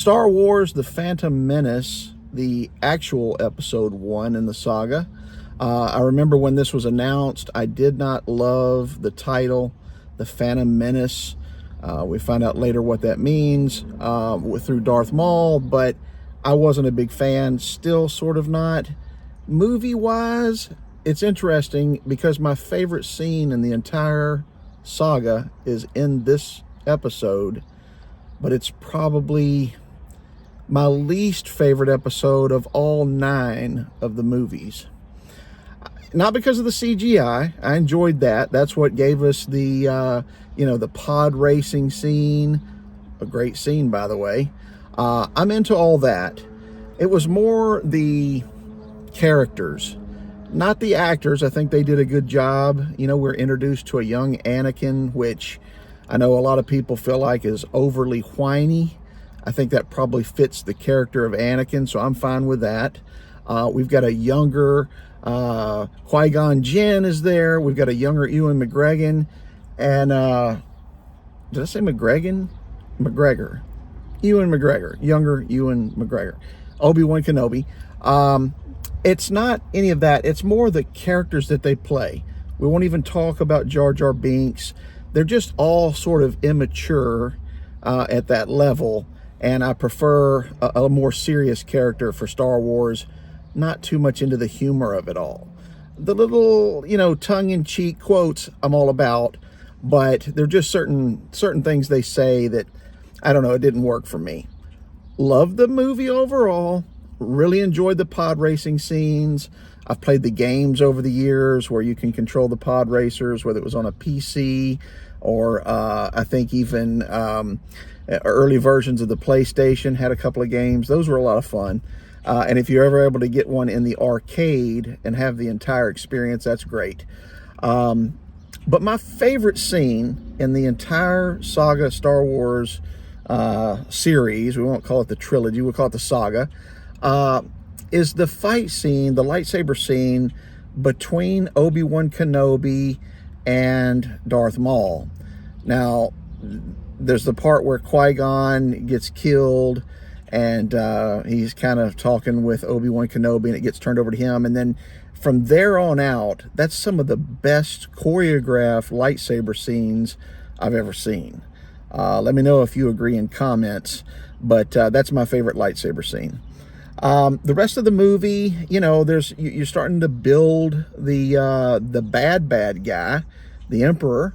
Star Wars The Phantom Menace, the actual episode 1 in the saga. I remember when this was announced, I did not love the title, The Phantom Menace. We find out later what that means through Darth Maul, but I wasn't a big fan, still sort of not. Movie-wise, it's interesting because my favorite scene in the entire saga is in this episode, but it's probably my least favorite episode of all 9 of the movies. Not because of the CGI. I enjoyed that. That's what gave us the, the pod racing scene. A great scene, by the way. I'm into all that. It was more the characters, not the actors. I think they did a good job. We're introduced to a young Anakin, which I know a lot of people feel like is overly whiny. I think that probably fits the character of Anakin, so I'm fine with that. We've got a younger Qui-gon Jinn is there. We've got a younger Ewan McGregor. And, did I say McGregor? McGregor. Ewan McGregor. Younger Ewan McGregor. Obi-Wan Kenobi. It's not any of that. It's more the characters that they play. We won't even talk about Jar Jar Binks. They're just all sort of immature at that level. And I prefer a more serious character for Star Wars, not too much into the humor of it all. The little, tongue-in-cheek quotes I'm all about, but they're just certain things they say that, I don't know, it didn't work for me. Loved the movie overall. Really enjoyed the pod racing scenes. I've played the games over the years where you can control the pod racers, whether it was on a PC or I think even early versions of the PlayStation had a couple of games. Those were a lot of fun. And if you're ever able to get one in the arcade and have the entire experience, that's great. But my favorite scene in the entire saga Star Wars series, we won't call it the trilogy, we'll call it the saga, is the fight scene, the lightsaber scene between Obi-Wan Kenobi and Darth Maul. Now, there's the part where Qui-Gon gets killed and he's kind of talking with Obi-Wan Kenobi and it gets turned over to him. And then from there on out, that's some of the best choreographed lightsaber scenes I've ever seen. Let me know if you agree in comments, but that's my favorite lightsaber scene. The rest of the movie, you're starting to build the bad guy, the Emperor,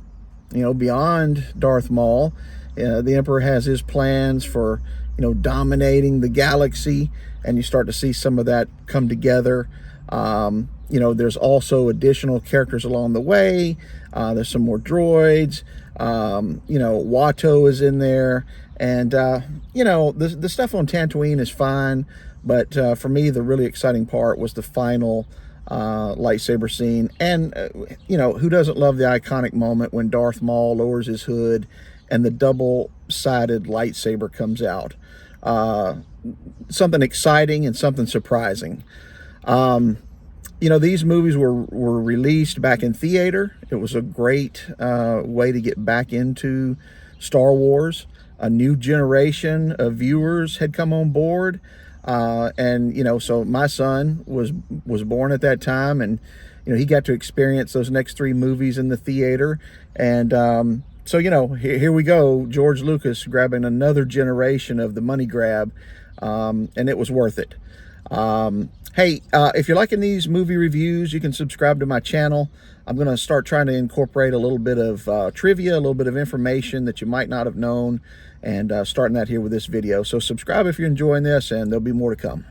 beyond Darth Maul. The Emperor has his plans for, dominating the galaxy, and you start to see some of that come together. There's also additional characters along the way. There's some more droids. Watto is in there. And, the stuff on Tatooine is fine. But for me, the really exciting part was the final lightsaber scene. And, who doesn't love the iconic moment when Darth Maul lowers his hood and the double-sided lightsaber comes out? Something exciting and something surprising. These movies were released back in theater. It was a great way to get back into Star Wars. A new generation of viewers had come on board. So my son was born at that time, and, he got to experience those next 3 movies in the theater. And, here we go, George Lucas grabbing another generation of the money grab, and it was worth it. Hey, if you're liking these movie reviews, you can subscribe to my channel. I'm going to start trying to incorporate a little bit of trivia, a little bit of information that you might not have known, and starting that here with this video. So subscribe if you're enjoying this, and there'll be more to come.